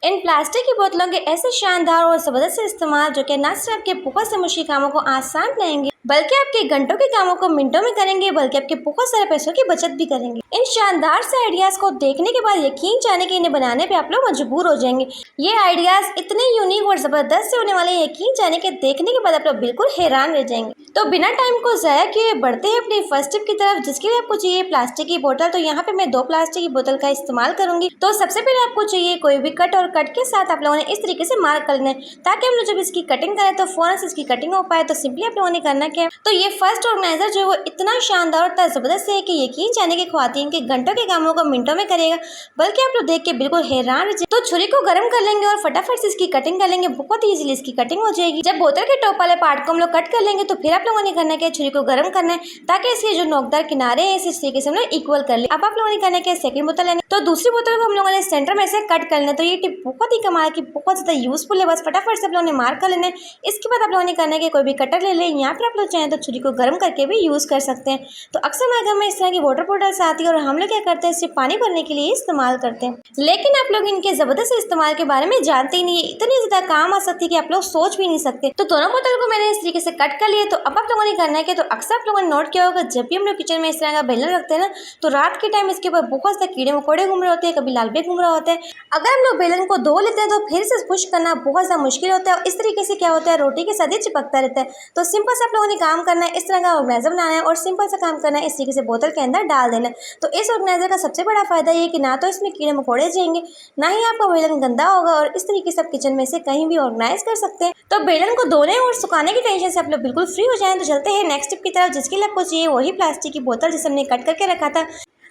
इन plastic की बोतलों के ऐसे शानदार और ज़बरदस्त इस्तेमाल जो कि न सिर्फ आपके बहुत से मुश्किल कामों को आसान बनाएंगे बल्कि आपके घंटों के कामों को मिनटों में करेंगे, बल्कि आपके बहुत सारे पैसों की बचत भी करेंगे। इन शानदार से आइडियाज को देखने के बाद यकीन जाने कि इन्हें बनाने पे आप लोग मजबूर हो जाएंगे। ये आइडियाज इतने यूनिक और ज़बरदस्त से होने वाले हैं, यकीन जाने के देखने के बाद आप लोग बिल्कुल हैरान रह जाएंगे। तो बिना टाइम को ज़ाया किए बढ़ते हैं अपनी फर्स्ट टिप की तरफ, जिसके लिए आपको चाहिए प्लास्टिक की बोतल। तो यहाँ पे मैं 2 प्लास्टिक की बोतल का इस्तेमाल करूंगी। तो सबसे पहले आपको चाहिए कोई भी कट, और कट के साथ आप लोगों ने इस तरीके से मार्क कर लेना है ताकि हम लोग जब इसकी कटिंग करें तो फौरन से इसकी कटिंग हो पाए। तो सिंपली आप लोगों ने करना क्या है, तो ये फर्स्ट ऑर्गेनाइजर जो है वो इतना शानदार और जबरदस्त है कि यकीन जाने की ख्वातीन के घंटों के कामों को मिनटों में करेगा, बल्कि आप लोग देख के बिल्कुल हैरान रह जाएंगे। तो छुरी को गर्म कर लेंगे और फटाफट से इसकी कटिंग कर लेंगे, बहुत ईजिली इसकी कटिंग हो जाएगी। जब बोतल के टॉप वाले पार्ट को हम लोग कट कर लेंगे तो फिर आप लोगों ने करना क्या, छुरी को गर्म करना है ताकि इसके जो नोकदार किनारे हैं इस तरीके से हम लोग इक्वल कर ले। अब आप लोगों ने करना क्या, सेकंड बोतल लेना, तो दूसरी बोतल को हम लोगों ने सेंटर में से कट कर लेना। तो ये टिप बहुत ही कमाल की, बहुत ज्यादा यूजफुल है। बस फटाफट से आप लोगों ने मार्क कर लेना है। इसके बाद आप लोगों ने करना है कि कोई भी कटर ले लें, यहाँ पर आप लोग चाहें तो छुरी को गर्म करके भी यूज कर सकते हैं। तो अक्सर हमारे घर में इस तरह की वाटर बॉटल्स आती है और हम लोग क्या करते हैं, इसे पानी भरने के लिए इस्तेमाल करते हैं, लेकिन आप लोग इनके जबरदस्त इस्तेमाल के बारे में जानते ही नहीं है। इतनी ज्यादा काम आ सकती है कि आप लोग सोच भी नहीं सकते। तो दोनों बोतल को मैंने इस तरीके से कट कर लिया। तो अब आप लोगों ने करना है कि, तो अक्सर आप लोगों ने नोट किया होगा जब भी हम लोग किचन में इस तरह का बेलन रखते हैं ना, तो रात के टाइम इसके ऊपर बहुत से कीड़े मकोड़े घूम रहे होते हैं, कभी लाल बेग घूम रहा होता है। अगर हम लोग बेलन को धो लेते हैं तो फिर से खुश करना बहुत ज्यादा मुश्किल होता है, और इस तरीके से क्या होता है, रोटी के साथ ही चिपकता रहता है। तो सिंपल से आप लोगों ने काम करना है, इस तरह का ऑर्गेनाइजर बनाना है और सिंपल सा काम करना है, इस तरीके से बोतल के अंदर डाल देना है। तो इस ऑर्गेनाइजर का सबसे बड़ा फायदा ये कि ना तो इसमें कीड़े मकोड़े जाएंगे, ना ही आपका बेलन गंदा होगा, और इस तरीके से आप किचन में से कहीं भी ऑर्गेनाइज कर सकते हैं। तो बेलन को धोने और सुखाने की टेंशन से आप लोग बिल्कुल फ्री हो जाएं। तो चलते हैं नेक्स्ट टिप की तरफ, जिसके लिए आपको चाहिए वही प्लास्टिक की बोतल जिसे हमने कट करके रखा था।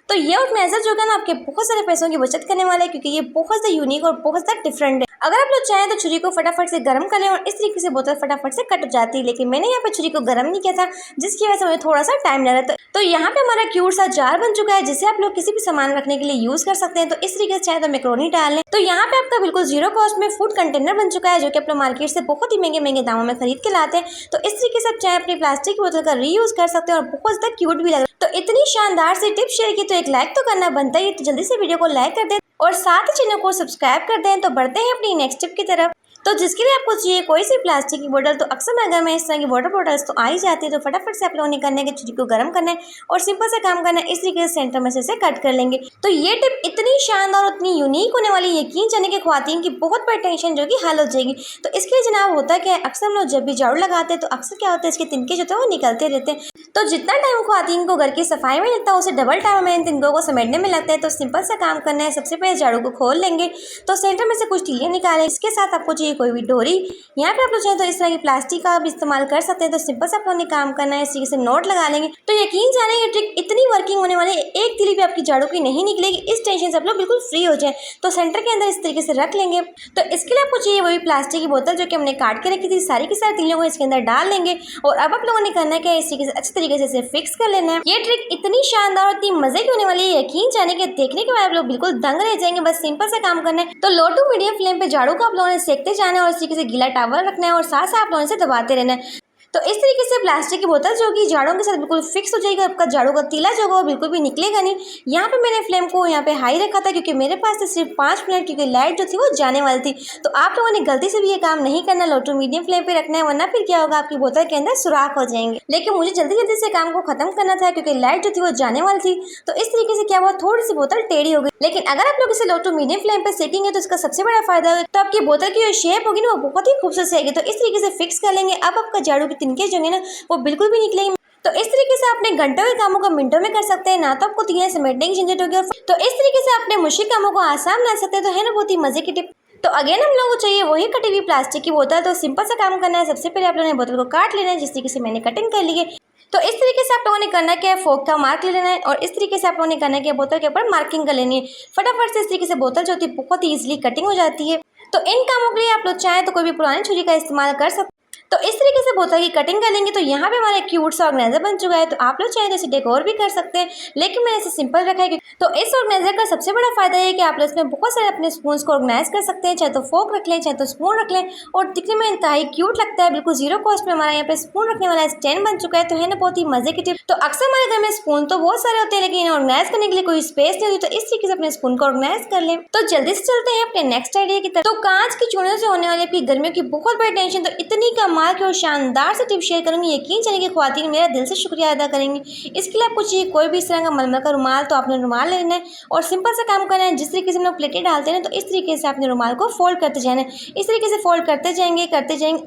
तो ये ऑर्गेनाइजर जो है ना आपके बहुत सारे पैसों की बचत करने वाला है, क्योंकि ये बहुत ज़्यादा यूनिक और बहुत ज़्यादा डिफरेंट है। अगर आप लोग चाहें तो छुरी को फटाफट से गर्म कर लें और इस तरीके से बोतल फटाफट से कट हो जाती है, लेकिन मैंने यहाँ पे छुरी को गर्म नहीं किया था, जिसकी वजह से मुझे थोड़ा सा टाइम लगा था। तो यहाँ पे हमारा क्यूट सा जार बन चुका है, जिसे आप लोग किसी भी सामान रखने के लिए यूज कर सकते हैं। तो इस तरीके से चाहे तो मैक्रोनी डाल लें। तो यहाँ पे आपका बिल्कुल जीरो कॉस्ट में फूड कंटेनर बन चुका है, जो कि आप लोग मार्केट से बहुत ही महंगे महंगे दामों में खरीद के लाते हैं। तो इस तरीके से आप चाहे अपनी प्लास्टिक की बोतल का रीयूज कर सकते हैं और बहुत ज्यादा क्यूट भी लग रहा है। तो इतनी शानदार सी टिप शेयर की तो एक लाइक तो करना बनता ही है। तो जल्दी से वीडियो को लाइक कर दें और साथ ही चैनल को सब्सक्राइब कर दें। तो बढ़ते हैं अपनी नेक्स्ट टिप की तरफ। तो जिसके लिए आपको चाहिए कोई सी प्लास्टिक की बोतल। तो अक्सर मैं घर में इस तरह की वाटर बॉटल्स तो आ ही जाती है। तो फटाफट से आप लोगों ने करना है कि छुरी को गर्म करना है और सिंपल से काम करना है, इस तरीके से सेंटर में से इसे कट कर लेंगे। तो ये टिप इतनी शानदार और इतनी यूनिक होने वाली, यकीन जाने के ख्वातीन की बहुत बड़ी टेंशन जो कि हल हो जाएगी। तो इसके लिए जनाब होता है कि अक्सर हम लोग जब भी झाड़ू लगाते हैं तो अक्सर क्या होता है, इसके तिनके जो थे वो निकलते रहते हैं। तो जितना टाइम ख्वातीन को घर की सफाई में लगता है उसे डबल टाइम हमें इन तिनकों को समेटने में लगता है। तो सिंपल सा काम करना है, सबसे पहले झाड़ू को खोल लेंगे, तो सेंटर में से कुछ तीलियां निकालें। इसके साथ आपको चाहिए कोई भी डोरी। यहाँ पे आप लोग चाहें तो इस तरह की प्लास्टिक का भी इस्तेमाल कर सकते हैं। तो सिंपल से आप लोगों ने काम करना है, इस तरीके से नोट लगा लेंगे। तो यकीन जाने ये ट्रिक इतनी वर्किंग होने वाली है, एक तिली भी आपकी झाड़ू की नहीं निकलेगी। इस टेंशन से आप लोग बिल्कुल फ्री हो जाए। तो सेंटर के अंदर इस तरीके से रख लेंगे। तो इसके लिए आपको चाहिए वही प्लास्टिक की बोतल जो कि हमने काट के रखी थी, सारी की सारी तिलियों को इसके अंदर डाल लेंगे। और अब आप लोगों ने करना है कि इस तरीके से अच्छे तरीके से इसे फिक्स कर लेना है। ये ट्रिक इतनी शानदार और इतनी मजे की होने वाली है, यकीन जाने के देखने के बाद आप लोग बिल्कुल दंग रह जाएंगे। बस सिंपल से काम करना है। तो लो टू मीडियम फ्लेम पे झाड़ू को आप लोगों ने सेकते जाना है और इस तरीके से गीला टॉवल रखना है और साथ साथ आप लोगों से दबाते रहना है। तो इस तरीके से प्लास्टिक की बोतल जो कि झाड़ों के साथ बिल्कुल फिक्स हो जाएगी। आपका झाड़ू का तीला जो होगा वो बिल्कुल भी निकलेगा नहीं। यहाँ पे मैंने फ्लेम को यहाँ पे हाई रखा था, क्योंकि मेरे पास से सिर्फ 5 मिनट, क्योंकि लाइट जो थी वो जाने वाली थी। तो आप लोगों ने गलती से भी ये काम नहीं करना, लो टू मीडियम फ्लेम पे रखना है, वरना फिर क्या होगा, आपकी बोतल के अंदर सुराख हो जाएंगे। लेकिन मुझे जल्दी जल्दी से काम को खत्म करना था, क्योंकि लाइट जो थी वो जाने वाली थी। तो इस तरीके से क्या हुआ, थोड़ी सी बोतल टेढ़ी हो गई। लेकिन अगर आप लोग इसे लो टू मीडियम फ्लेम पे सेकेंगे तो इसका सबसे बड़ा फायदा होगा, तो आपकी बोतल की जो शेप होगी ना वो बहुत ही खूबसूरत से आएगी। तो इस तरीके से फिक्स कर लेंगे। अब आपका झाड़ू की तिनके जो है ना वो बिल्कुल भी निकलेंगे। तो इस तरीके से अपने घंटों के कामों को मिनटों में कर सकते हैं, ना तो आपको तीन समेटने की झंझट होगी। तो इस तरीके से अपने मुश्किल कामों को आसान बना सकते हैं। तो है ना बहुत ही मजे की टिप। तो अगेन हम लोगों को चाहिए वही कटी हुई प्लास्टिक की बोतल। तो सिंपल सा काम करना है, सबसे पहले आप लोगों ने बोतल को काट लेना है, जिस तरीके से मैंने कटिंग कर ली है। तो इस तरीके से आप लोगों ने करना क्या है, फोक का मार्क ले लेना है और इस तरीके से आप लोगों ने करना है बोतल के ऊपर मार्किंग कर लेनी है। फटाफट से इस तरीके से बोतल जो होती है बहुत ही ईजिली कटिंग हो जाती है। तो इन कामों के लिए आप लोग चाहें तो कोई भी पुरानी छुरी का इस्तेमाल कर सकते हैं। तो इस तरीके से बोतल की कटिंग कर लेंगे। तो यहाँ पे हमारा क्यूट सा ऑर्गेनाइजर बन चुका है। तो आप लोग चाहे तो इसे डेकोर भी कर सकते हैं, लेकिन मैंने इसे सिंपल रखा है। तो इस ऑर्गेनाइजर का सबसे बड़ा फायदा है कि आप लोग इसमें बहुत सारे अपने स्पून्स को ऑर्गेनाइज कर सकते हैं, चाहे तो फोक रख लें, चाहे तो स्पून रख लें, और दिखने में इंतहाई क्यूट लगता है। बिल्कुल जीरो कॉस्ट में हमारा यहाँ पे स्पून रखने वाला स्टैंड बन चुका है। तो है ना बहुत ही मजे की टिप। तो अक्सर हमारे घर में स्पून तो बहुत सारे होते हैं, लेकिन इन्हें ऑर्गेनाइज करने के लिए कोई स्पेस नहीं होती। तो इस तरीके से अपने स्पून को ऑर्गेनाइज कर लें। तो जल्दी से चलते हैं अपने नेक्स्ट आइडिया की तरफ। तो कांच की चूड़ियों से होने वाली आपकी गर्मियों की बहुत बड़ी टेंशन, तो इतनी कमाल की और शानदार से टिप शेयर करूंगी, यकीन चलिए कि ख्वातीन मेरा दिल से शुक्रिया अदा करेंगी। इसके लिए आपको चाहिए कोई भी इस तरह का मलमल का रुमाल। तो आपने रुमाल लेना है और सिंपल सा काम करना है। जिस तरीके से हम लोग प्लेटें डालते हैं ना, तो इस तरीके से आपने रुमाल को फोल्ड करते जाना है। इस तरीके से फोल्ड करते जाएंगे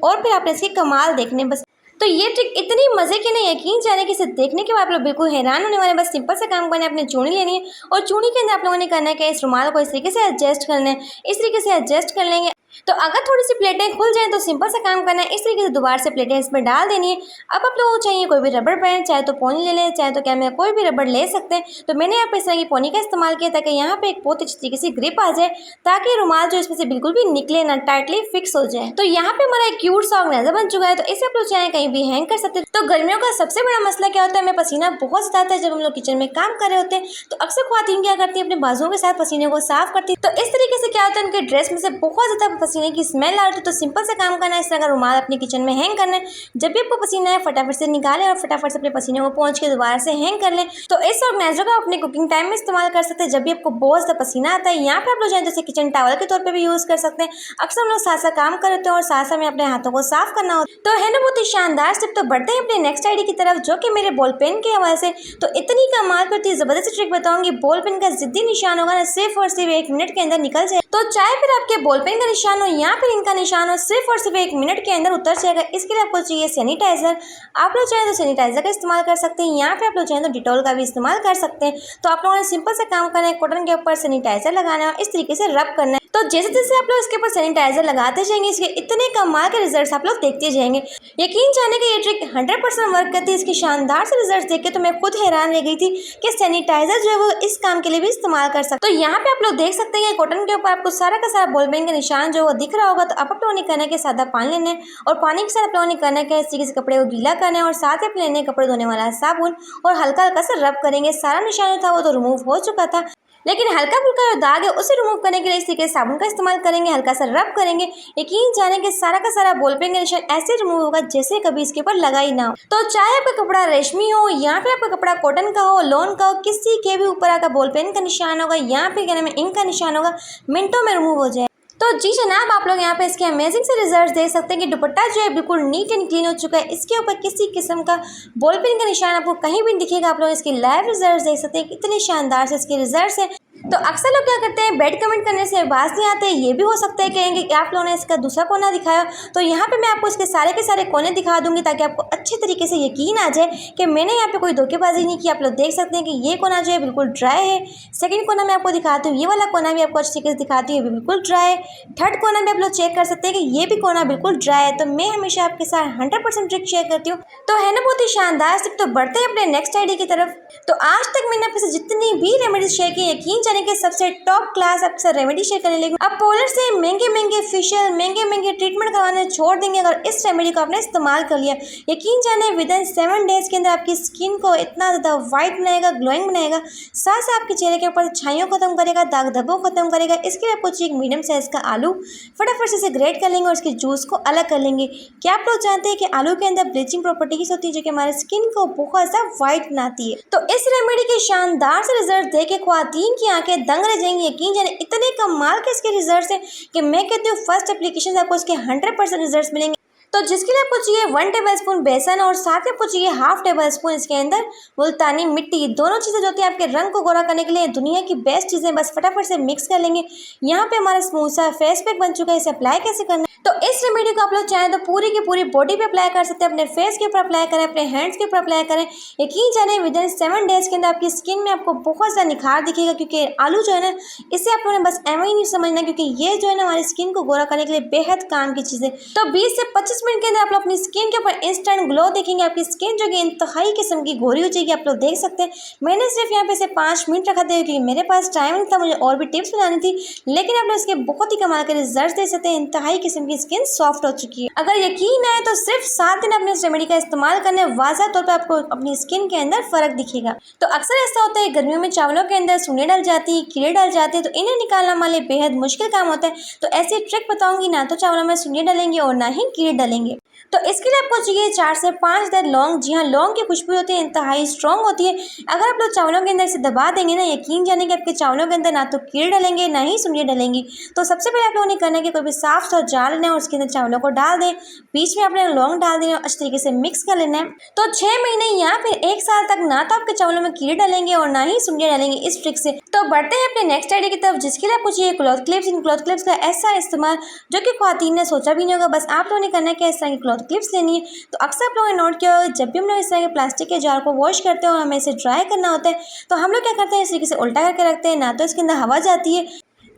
और फिर आपने इसके कमाल देखने बस। तो ये ट्रिक इतनी मजे की नहीं, यकीन जाने कि इसे देखने के बाद आप लोग बिल्कुल हैरान होने वाले। बस सिंपल से काम करना है, अपनी चूड़ी लेनी है और चूड़ी के अंदर आप लोगों ने करना है कि इस रुमाल को इस तरीके से एडजस्ट करना है। इस तरीके से एडजस्ट कर लेंगे। तो अगर थोड़ी सी प्लेटें खुल जाएं तो सिंपल सा काम करना है, इस तरीके से दोबारा से प्लेटें इसमें डाल देनी है। अब आप लोगों को चाहिए कोई भी रबड़ बैंड, चाहे तो पोनी ले लें, चाहे तो क्या मैं कोई भी रबड़ ले सकते हैं। तो मैंने यहाँ पे इस तरह की पोनी का इस्तेमाल किया ताकि यहाँ पे एक बहुत अच्छी तरीके से ग्रिप आ जाए, ताकि रुमाल जो इसमें से बिल्कुल भी निकले ना, टाइटली फिक्स हो जाए। तो यहाँ पे हमारा एक क्यूट सा ऑर्गेनाइजर बन चुका है। तो इसे आप लोग चाहे कहीं भी हैंग कर सकते हैं। तो गर्मियों का सबसे बड़ा मसला क्या होता है, हमें पसीना बहुत ज्यादा आता है जब हम लोग किचन में काम कर रहे होते हैं। तो अक्सर ख्वातीन क्या करती है, अपने बाजुओं के साथ पसीने को साफ करती है। तो इस तरीके से क्या होता है, उनके ड्रेस में से बहुत ज्यादा पसीने की स्मेल आ रही है। तो सिंपल से काम करना है, इस तरह का रुमाल अपने किचन में हैंग करना है। जब भी आपको पसीना है फटाफट से निकालें और फटाफट से अपने पसीने को पोंछ के दोबारा से हैंग कर लें। तो इस ऑर्गेनाइजर को अपने कुकिंग टाइम में इस्तेमाल कर सकते हैं, जब भी आपको बहुत ज्यादा पसीना आता है। यहाँ पे आप लोग चाहें तो किचन टॉवल के तौर पर भी यूज कर सकते हैं। अक्सर हम लोग साथ साथ काम करते हैं और साथ साथ में अपने हाथों को साफ करना होता है। तो है ना बहुत ही शानदार टिप। तो बढ़ते हैं अपने नेक्स्ट आइडिया की तरफ, जो कि मेरे बॉल पेन के हवाले से। तो इतनी कमाल करती जबरदस्त ट्रिक बताऊंगी, बॉल पेन का जिद्दी निशान होगा ना, सिर्फ और सिर्फ 1 मिनट के अंदर निकल जाए। तो चाहे फिर आपके बॉल पेन का निशान हो या फिर इनका निशान हो, सिर्फ और सिर्फ 1 मिनट के अंदर उतर जाएगा। इसके लिए आपको चाहिए सैनिटाइजर। आप लोग चाहें तो सैनिटाइजर का इस्तेमाल कर सकते हैं, यहाँ पे आप लोग चाहें तो डिटॉल का भी इस्तेमाल कर सकते हैं। तो आप लोगों ने सिंपल से काम करना है, कॉटन के ऊपर सैनिटाइजर लगाना है और इस तरीके से रब करना है। तो जैसे जैसे आप लोग इसके ऊपर सैनिटाइजर लगाते जाएंगे, इसके इतने कमाल के रिजल्ट्स आप लोग देखते जाएंगे। यकीन जाने कि ये ट्रिक 100% वर्क करती है। इसके शानदार से रिजल्ट्स देख के तो मैं खुद हैरान रह गई थी कि सैनिटाइजर जो है वो इस काम के लिए भी इस्तेमाल कर सकते। तो यहाँ पे आप लोग देख सकते हैं कॉटन के ऊपर आपको सारा का सारा बॉल पेन का निशान जो वो दिख रहा होगा। तो आप लोगों ने करना है सादा पानी लेना है और पानी के साथ आप लोगों ने करना है इस तरीके से कपड़े को गीला करना है और साथ ही लेने कपड़े धोने वाला साबुन और हल्का हल्का से रब करेंगे। सारा निशान जो था वो तो रिमूव हो चुका था, लेकिन हल्का फुल्का जो दाग है उसे रिमूव करने के लिए इस तरीके से साबुन का इस्तेमाल करेंगे, हल्का सा रब करेंगे। यकीन जाने कि सारा का सारा बॉल पेन का निशान ऐसे रिमूव होगा जैसे कभी इसके ऊपर लगा ही ना हो। तो चाहे आपका कपड़ा रेशमी हो या फिर आपका कपड़ा कॉटन का हो, लॉन का हो, किसी के भी ऊपर आपका बॉल पेन का निशान होगा या फिर कहने में इंक का निशान होगा, मिनटों में रिमूव हो जाए। तो जी जनाब, आप लोग यहाँ पे इसके अमेजिंग से रिजल्ट देख सकते हैं कि दुपट्टा जो है बिल्कुल नीट एंड क्लीन हो चुका है। इसके ऊपर किसी किस्म का बॉल पेन का निशान आपको कहीं भी दिखेगा। आप लोग इसके लाइव रिजल्ट देख सकते हैं, कितने शानदार से इसके रिजल्ट है। तो अक्सर लोग क्या करते हैं, बैड कमेंट करने से बात नहीं आते। ये भी हो सकता है कहेंगे कि आप लोगों ने इसका दूसरा कोना दिखाया। तो यहाँ पे मैं आपको इसके सारे के सारे कोने दिखा दूंगी ताकि आपको अच्छे तरीके से यकीन आ जाए कि मैंने यहाँ पे कोई धोखेबाजी नहीं की। आप लोग देख सकते हैं कि ये कोना जो है बिल्कुल ड्राई है। सेकंड कोना मैं आपको दिखाती हूँ, ये वाला कोना भी आपको अच्छे तरीके से दिखाती हूँ, ये भी बिल्कुल ड्राई है। थर्ड कोना भी आप लोग चेक कर सकते हैं कि ये भी कोना बिल्कुल ड्राई है। तो मैं हमेशा आपके साथ 100% ट्रिक शेयर करती हूँ। तो है ना बहुत ही शानदार सिर्फ। तो बढ़ते हैं अपने नेक्स्ट आइडिया की तरफ। तो आज तक मैंने आपके साथ जितनी भी रेमेडीज शेयर की, यकीन जाने के सबसे टॉप क्लास आपसे रेमेडी शेयर करने लगी। अब पोलर से महंगे महंगे फेशियल, महंगे महंगे ट्रीटमेंट करवाने छोड़ देंगे अगर इस रेमेडी को आपने इस्तेमाल कर लिया। यकीन जाने विदिन 7 डेज के अंदर आपकी स्किन को इतना ज़्यादा वाइट बनाएगा, ग्लोइंग बनाएगा, साथ साथ आपके चेहरे के ऊपर छाइयों खत्म करेगा, दाग धब्बों खत्म करेगा। इसके लिए आपको चाहिए मीडियम साइज का आलू। फटाफट से ग्रेट कर लेंगे और इसके जूस को अलग कर लेंगे। क्या आप लोग जानते हैं कि आलू के अंदर ब्लीचिंग प्रॉपर्टीज होती है जो कि हमारे स्किन को बहुत ज़्यादा वाइट बनाती है। तो इस रेमेडी के शानदार से रिजल्ट देख के ख्वातीन की आंखें दंग रह जाएंगी। यकीन जाने इतने कमाल के इसके रिजल्ट्स हैं कि मैं कहती हूँ फर्स्ट एप्लीकेशन से आपको इसके 100% रिजल्ट्स मिलेंगे। तो जिसके लिए आपको चाहिए 1 टेबलस्पून बेसन और साथ में आपको चाहिए 1/2 टेबलस्पून इसके अंदर मुल्तानी मिट्टी। दोनों चीज़ें जो होती है आपके रंग को गोरा करने के लिए दुनिया की बेस्ट चीज़ें, बस फटाफट से मिक्स कर लेंगे। यहाँ पे हमारा स्मूथ सा फेस पैक बन चुका है। इसे अप्लाई कैसे करना है, तो इस रेमेडी को आप लोग चाहें तो पूरी की पूरी बॉडी पे अप्लाई कर सकते हैं, अपने फेस के ऊपर अप्लाई करें, अपने हैंड्स के ऊपर अप्लाई करें। यकीन जाने विदिन 7 डेज के अंदर आपकी स्किन में आपको बहुत ज़्यादा निखार दिखेगा। क्योंकि आलू जो है ना, इसे आप लोगों ने बस एम ही नहीं समझना, क्योंकि ये जो है ना हमारी स्किन को गोरा करने के लिए बेहद काम की चीज़ है। तो 20 से 25 मिनट के अंदर आप लोग अपनी स्किन के ऊपर इंस्टेंट ग्लो देखेंगे। आपकी स्किन जो कि इंतहाई किस्म की गोरी हो जाएगी। आप लोग देख सकते हैं मैंने सिर्फ यहाँ पे से 5 मिनट रखा था क्योंकि मेरे पास टाइम नहीं था, मुझे और भी टिप्स बनानी थी। लेकिन आप लोग इसके बहुत ही कमाल के रिजल्ट दे सकते हैं। इंतहाई किस्म की आपकी स्किन सॉफ्ट हो चुकी है। अगर यकीन है तो सिर्फ 7 दिन अपने इस रेमेडी का इस्तेमाल करने वाज़ह तौर पर आपको अपनी स्किन के अंदर फर्क दिखेगा। तो अक्सर ऐसा होता है गर्मियों में चावलों के अंदर सुने डल जाती है, कीड़े डल जाते हैं, तो इन्हें निकालना हमारे लिए बेहद मुश्किल काम होता है। तो ऐसी ट्रिक बताऊंगी, ना तो चावलों में सुने डलेंगे और ना ही कीड़े डलेंगे। तो इसके लिए आपको चाहिए 4 से 5 दर लौंग। जी हाँ, लौंग की खुशबू होती है इंतहाई स्ट्रॉन्ग होती है। अगर आप लोग चावलों के अंदर इसे दबा देंगे ना, यकीन जाने कि आपके चावलों के अंदर ना तो कीड़े डलेंगे ना ही सुंडियाँ डलेंगी। तो सबसे पहले आप लोगों ने करना है कि कोई भी साफ सा जार लेना है और उसके अंदर चावलों को डाल दें, बीच में आपने लौंग डाल देना और अच्छी तरीके से मिक्स कर लेना है। तो 6 महीने या फिर 1 साल तक ना तो आपके चावलों में कीड़े डलेंगे और ना ही सुंडियाँ डलेंगी इस ट्रिक से। तो बढ़ते हैं अपने नेक्स्ट आइडिया की तरफ, जिसके लिए आपको चाहिए क्लॉथ क्लिप्स। इन क्लॉथ क्लिप्स का ऐसा इस्तेमाल जो कि ख्वातीन ने सोचा भी नहीं होगा। बस आप लोगों ने करना है कि इस तरह की क्लॉथ क्लिप्स लेनी है। तो अक्सर आप लोगों ने नोट किया होगा, जब भी हम लोग इस तरह के प्लास्टिक के जार को वॉश करते हैं और हमें इसे ड्राई करना होता है, तो हम लोग क्या करते हैं, इस तरीके से उल्टा करके रखते हैं। ना तो इसके अंदर हवा जाती है,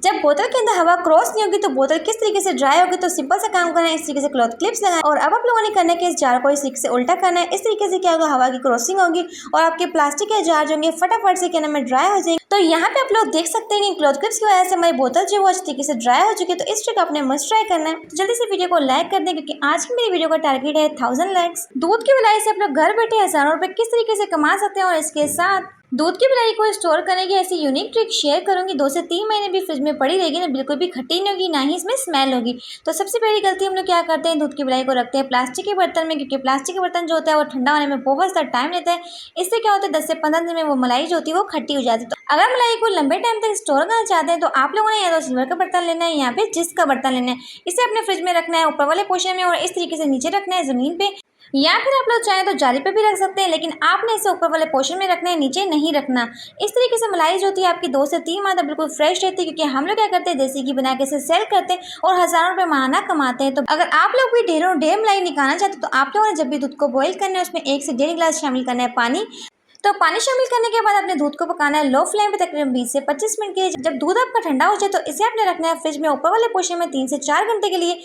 जब बोतल के अंदर हवा क्रॉस नहीं होगी तो बोतल किस तरीके से ड्राई होगी। तो सिंपल सा काम करना है, इस तरीके से क्लॉथ क्लिप्स लगाएं। और अब आप लोगों ने करना है कि इस जार को इस तरीके से उल्टा करना है। इस तरीके से क्या होगा, हवा की क्रॉसिंग होगी और आपके प्लास्टिक के जार जो होंगे फटाफट से क्या नाम है ड्राई हो जाएंगे। तो यहाँ पे आप लोग देख सकते हैं कि क्लॉथ क्लिप्स की वजह से हमारी बोतल जो है अच्छी तरीके से ड्राई हो चुकी है। तो इस ट्रिक आपने मस्ट ट्राई करना है। तो जल्दी से वीडियो को लाइक कर दें, क्योंकि आज की मेरी वीडियो का टारगेट है 1000 लाइक्स। दूध की मलाई से आप लोग घर बैठे हज़ारों रुपए किस तरीके से कमा सकते हैं, और इसके साथ दूध की मलाई को स्टोर करने की ऐसी यूनिक ट्रिक शेयर करूंगी। 2 से 3 महीने भी फ्रिज में पड़ी रहेगी ना, बिल्कुल भी खट्टी नहीं होगी, ना ही इसमें स्मेल होगी। तो सबसे पहली गलती हम लोग क्या करते हैं, दूध की मलाई को रखते हैं प्लास्टिक के बर्तन में, क्योंकि प्लास्टिक के बर्तन जो होता है वो ठंडा होने में बहुत सा टाइम लेता है। इससे क्या होता है 10 से 15 दिन में वो मलाई जो होती है वो खट्टी हो जाती है। तो अगर मलाई को लंबे टाइम तक स्टोर करना चाहते हैं तो आप लोगों ने या तो सिल्वर का बर्तन लेना है या फिर जिस का बर्तन लेना है। इसे अपने फ्रिज में रखना है ऊपर वाले पोर्शन में, और इस तरीके से नीचे रखना है जमीन पे, या फिर आप लोग चाहें तो जाली पे भी रख सकते हैं, लेकिन आपने इसे ऊपर वाले पोर्शन में रखना है, नीचे नहीं रखना। इस तरीके से मलाई जो होती है आपकी 2 से 3 माह तक बिल्कुल फ्रेश रहती है, क्योंकि हम लोग क्या करते हैं देसी घी बना के इसे सेल करते हैं और हज़ारों रुपए महाना कमाते हैं। तो अगर आप लोग भी ढेरों ढेर मलाई निकालना चाहते हैं तो आप लोगों ने जब भी दूध को बॉईल करना है उसमें 1 से 1.5 गिलास शामिल करना है पानी। तो पानी शामिल करने के बाद अपने दूध को पकाना है लो फ्लेम पे तकरीबन 20 से 25 मिनट के लिए। जब दूध आपका ठंडा हो जाए तो इसे आपने रखना है फ्रिज में ऊपर वाले पोर्शन में 3 से 4 घंटे के लिए।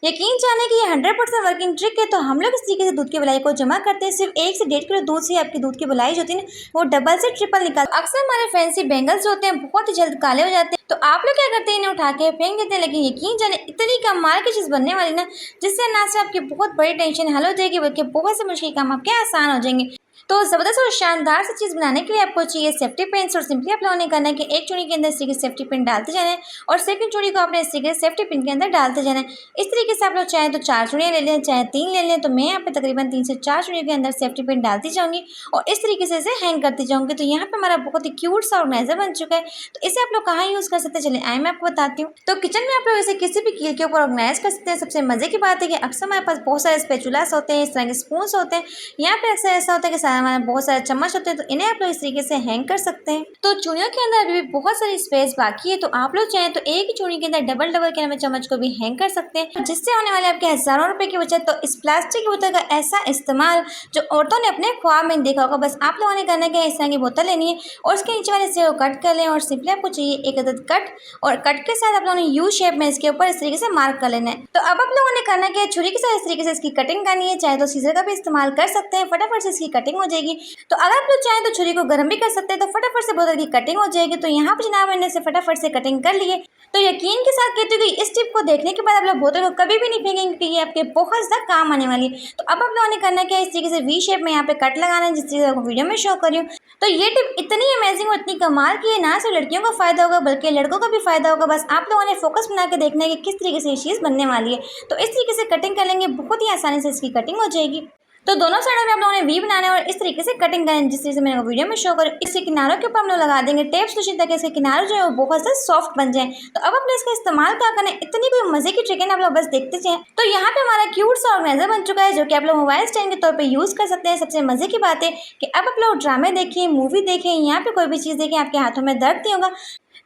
यकीन जाने कि ये 100% वर्किंग ट्रिक है। तो हम लोग इस तरीके से दूध की मलाई को जमा करते हैं। सिर्फ 1 से 1.5 किलो दूध से आपकी दूध की मलाई जो होती है ना वो डबल से ट्रिपल निकल। अक्सर हमारे फैंसी बैंगल्स जो होते हैं बहुत ही जल्द काले हो जाते हैं, तो आप लोग क्या करते हैं इन्हें उठा के फेंक देते हैं। लेकिन यकीन जाने इतनी कमाल की चीज़ बनने वाली ना, जिससे ना सिर्फ आपकी बहुत बड़ी टेंशन हल हो जाएगी बल्कि बहुत से मुश्किल काम आपके आसान हो जाएंगे। तो ज़बरदस्त और शानदार सी चीज़ बनाने के लिए आपको चाहिए सेफ्टी पिन्स। और सिंपली आप लोगों ने करना है कि एक चूड़ी के अंदर इस तरीके से सेफ्टी पिन डालते जाना है और सेकंड चूड़ी को आपने इस तरीके से सेफ्टी पिन के अंदर डालते जाना है। इस तरीके से आप लोग चाहें तो 4 चूड़ियाँ ले लें, चाहे 3 ले लें। तो मैं यहाँ पे तकरीबन 3 से 4 चूड़ियों के अंदर सेफ्टी पिन डालती जाऊँगी और इस तरीके से इसे हैंग करती जाऊँगी। तो यहाँ पे हमारा बहुत ही क्यूट सा ऑर्गेनाइजर बन चुका है। तो इसे आप लोग कहाँ यूज़ कर सकते हैं, चलिए आए मैं आपको बताती हूँ। तो किचन में आप लोग इसे किसी भी कील के ऊपर ऑर्गेनाइज कर सकते हैं। सबसे मजे की बात है कि अक्सर हमारे पास बहुत सारे स्पैचुलास होते हैं, इस तरह के स्पून्स होते हैं, यहाँ पे अक्सर ऐसा होता है कि हमारे बहुत सारे चम्मच होते हैं, तो इन्हें आप लोग इस तरीके से हैंग कर सकते हैं। तो चूड़ियों के अंदर अभी भी बहुत सारी स्पेस बाकी है, तो आप लोग चाहें तो एक ही चूड़ी के अंदर डबल डबल के चम्मच को भी हैंग कर सकते हैं, जिससे होने वाले आपके हज़ारों रुपए की बचत। तो इस प्लास्टिक की बोतल का ऐसा इस्तेमाल जो औरतों ने अपने ख्वाब में देखा होगा। बस आप लोगों ने करना है कि इस तरह की बोतल लेनी है और उसके नीचे वाले से कट कर लें, और सिंपली आपको चाहिए एक अदद कट, और कट के साथ आप लोगों ने यू शेप में इसके ऊपर इस तरीके से मार्क कर लेना है। तो अब आप लोगों ने करना है कि छुरी के साथ इस तरीके से इसकी कटिंग करनी है, चाहे तो सीजर का भी इस्तेमाल कर सकते हैं, फटाफट से इसकी कटिंग हो जाएगी। तो अगर आप लोग चाहें तो छुरी को गर्म भी कर सकते हैं, तो फटाफट से बोतल की कटिंग हो जाएगी। तो यहाँ पर जनाब मैंने से फटाफट से कटिंग कर लिए। तो यकीन के साथ कहती हूँ कि इस टिप को देखने के बाद आप लोग बोतल को कभी भी नहीं फेंकेंगे, क्योंकि ये आपके बहुत ज़्यादा काम आने वाली है। तो अब आप लोगों ने करना है कि इस तरीके से वी शेप में यहाँ पे कट लगाना है, जिस तरीके से आपको वीडियो में शो कर रही हूँ। तो ये टिप इतनी अमेजिंग और इतनी कमाल की है, ना सिर्फ लड़कियों को फायदा होगा बल्कि लड़कों का भी फायदा होगा। बस आप लोगों ने फोकस बना के देखना है कि किस तरीके से ये चीज़ बनने वाली है। तो इस तरीके से कटिंग कर लेंगे, बहुत ही आसानी से इसकी कटिंग हो जाएगी। तो दोनों साइडों में आप लोगों ने वी बनाना है और इस तरीके से कटिंग करें, जिस तरीके से मैंने वीडियो में शो कर। इसके किनारों के ऊपर हम लोग लगा देंगे टेप स्टिचिंग, ताकि इसके किनारे जो है वो बहुत से सॉफ्ट बन जाए। तो अब अपने इसका इस्तेमाल क्या करना है, इतनी कोई मजे की ट्रिक है ना, आप लोग बस देखते जाएं। तो यहाँ पे हमारा क्यूट सा ऑर्गेनाइजर बन चुका है, जो कि आप लोग मोबाइल स्टैंड के तौर पर यूज़ कर सकते हैं। सबसे मजे की बात है कि अब आप लोग ड्रामे देखें, मूवी देखें, यहाँ पे कोई भी चीज़ देखें, आपके हाथों में दर्द नहीं होगा।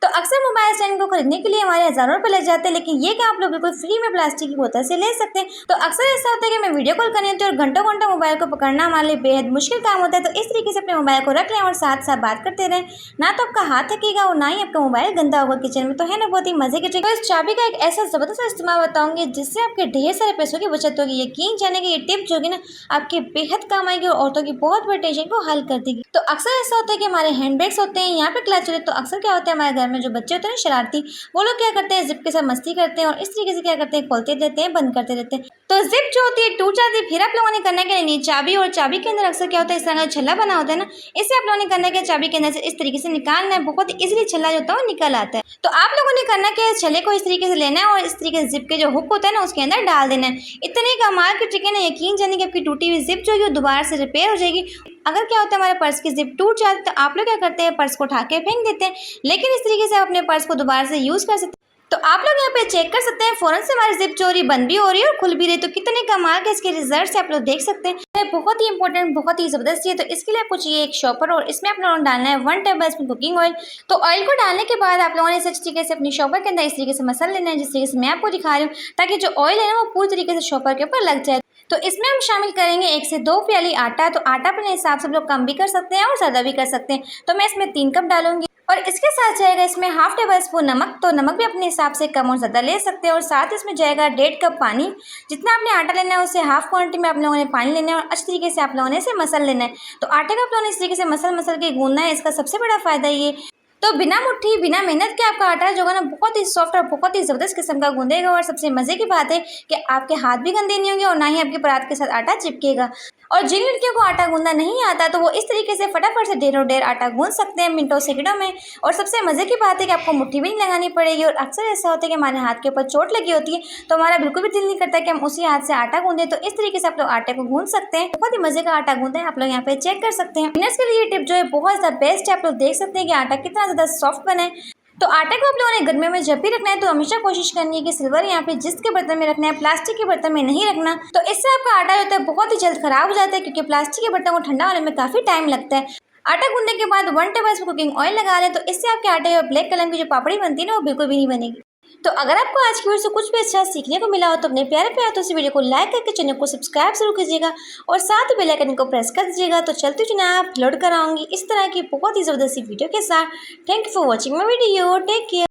तो अक्सर मोबाइल स्टैंड को खरीदने के लिए हमारे हज़ारों रुपए लग जाते हैं, लेकिन ये क्या आप लोग बिल्कुल फ्री में प्लास्टिक की बोतल से ले सकते हैं। तो अक्सर ऐसा होता है कि मैं वीडियो कॉल करनी होती है और घंटों घंटों मोबाइल को पकड़ना हमारे लिए बेहद मुश्किल काम होता है। तो इस तरीके से अपने मोबाइल को रख लें और साथ साथ बात करते रहें, ना तो आपका हाथ थकेगा और ना ही आपका मोबाइल गंदा होगा किचन में। तो है ना बहुत ही मजे की ट्रिक। तो इस चाबी का एक ऐसा ज़बरदस्त इस्तेमाल बताऊंगी जिससे आपके ढेर सारे पैसों की बचत होगी। यकीन जाने की ये टिप जो होगी ना आपके बेहद काम आएगी और औरतों की बहुत बड़ी टेंशन को हल कर देगी। तो अक्सर ऐसा होता है कि हमारे हैंड बैग्स होते हैं, यहाँ पे क्लच होते हैं। तो अक्सर क्या होता है हमारे घर में जो बच्चे होते हैं ना शरारती, वो लोग क्या करते हैं, जिप के साथ मस्ती करते हैं और इस तरीके से क्या करते हैं, खोलते रहते हैं, बंद करते रहते हैं। तो जिप जो होती है टूट जाती है। फिर आप लोगों ने करना क्या है, चाबी, और चाबी के अंदर अक्सर क्या होता है, इस तरह का छल्ला बना होता है ना, इसे आप लोगों ने करना क्या, चाबी के अंदर से इस तरीके से निकालना है। बहुत इजीली छल्ला जो होता है वो निकल आता है। तो आप लोगों ने करना क्या है, छल्ले को इस तरीके से लेना है और इस तरीके से जिप के जो हुक होता है ना उसके अंदर डाल देना है। इतनी कमाल की ट्रिक है ना, यकीन जानिए कि आपकी टूटी हुई जिप जो है वो दोबारा से रिपेयर हो जाएगी। अगर क्या होता है हमारे पर्स की जिप टूट जाती है तो आप लोग क्या करते हैं, पर्स को उठा के फेंक देते हैं, लेकिन इस तरीके से आप अपने पर्स को दोबारा से यूज़ कर सकते हैं। तो आप लोग यहाँ पे चेक कर सकते हैं, फ़ौरन से हमारी जिप चोरी बंद भी हो रही है और खुल भी रही है। तो कितने कमाल के इसके रिजल्ट से आप लोग देख सकते हैं। बहुत ही इंपॉर्टेंट, बहुत ही ज़बरदस्त है। तो इसके लिए आपको चाहिए एक शॉपर और इसमें आप लोगों ने डालना है 1 टेबल स्पून कुकिंग ऑयल। तो ऑयल को डालने के बाद आप लोगों ने इस तरीके से अपनी शॉपर के अंदर इस तरीके से मसल लेना है, जिस तरीके से मैं आपको दिखा रही हूँ, ताकि जो ऑयल है ना वो पूरी तरीके से शॉपर के ऊपर लग जाए। तो इसमें हम शामिल करेंगे 1 से 2 प्याली आटा। तो आटा अपने हिसाब से लोग कम भी कर सकते हैं और ज़्यादा भी कर सकते हैं। तो मैं इसमें 3 कप डालूंगी और इसके साथ जाएगा इसमें हाफ टेबल स्पून नमक। तो नमक भी अपने हिसाब से कम और ज़्यादा ले सकते हैं। और साथ इसमें जाएगा 1.5 कप पानी। जितना आपने आटा लेना है उससे हाफ क्वांटिटी में आप लोगों ने पानी लेना है और अच्छी तरीके से आप लोगों ने इसे मसल लेना है। तो आटे को आप लोगों ने इस तरीके से मसल के गूंदना है। इसका सबसे बड़ा फ़ायदा ये, तो बिना मुट्ठी बिना मेहनत के आपका आटा जो है ना बहुत ही सॉफ्ट और बहुत ही ज़बरदस्त किस्म का गूंदेगा। और सबसे मज़े की बात है कि आपके हाथ भी गंदे नहीं होंगे और ना ही आपके परात के साथ आटा चिपकेगा। और जिन लड़कियों को आटा गूंदना नहीं आता तो वो इस तरीके से फटाफट से ढेरों ढेर आटा गूंद सकते हैं मिनटों सेकंडों में। और सबसे मज़े की बात है कि आपको मुट्ठी भी नहीं लगानी पड़ेगी। और अक्सर ऐसा होता है कि हमारे हाथ के ऊपर चोट लगी होती है तो हमारा बिल्कुल भी दिल नहीं करता कि हम उसी हाथ से आटा गूंदें। तो इस तरीके से आप लोग आटे को गूंद सकते हैं। बहुत ही मज़े का आटा गूंदा है, आप लोग यहाँ पे चेक कर सकते हैं। बिगिनर्स के लिए ये टिप जो है बहुत ज़्यादा बेस्ट है। आप लोग देख सकते हैं कि आटा कितना ज़्यादा सॉफ्ट बना है। तो आटे को आप लोगों ने गर्मियों में जब भी रखना है तो हमेशा कोशिश करनी है कि सिल्वर यहाँ पे जिस के बर्तन में रखना है, प्लास्टिक के बर्तन में नहीं रखना। तो इससे आपका आटा जो होता है बहुत ही जल्द खराब हो जाता है, क्योंकि प्लास्टिक के बर्तन को ठंडा होने में काफ़ी टाइम लगता है। आटा गूंदने के बाद 1 टेबल स्पून कुकिंग ऑयल लगा लें। तो इससे आपके आटे और ब्लैक कलर की जो पापड़ी बनती है ना वो बिल्कुल भी नहीं बनेगी। तो अगर आपको आज की वीडियो से कुछ भी अच्छा सीखने को मिला हो तो अपने प्यारे हाथों से वीडियो को लाइक करके चैनल को सब्सक्राइब जरूर कीजिएगा और साथ ही बेल आइकन को प्रेस कर दीजिएगा। तो चलती जनाब अपलोड कराऊंगी इस तरह की बहुत ही ज़बरदस्त वीडियो के साथ। Thank you for watching my video. Take care.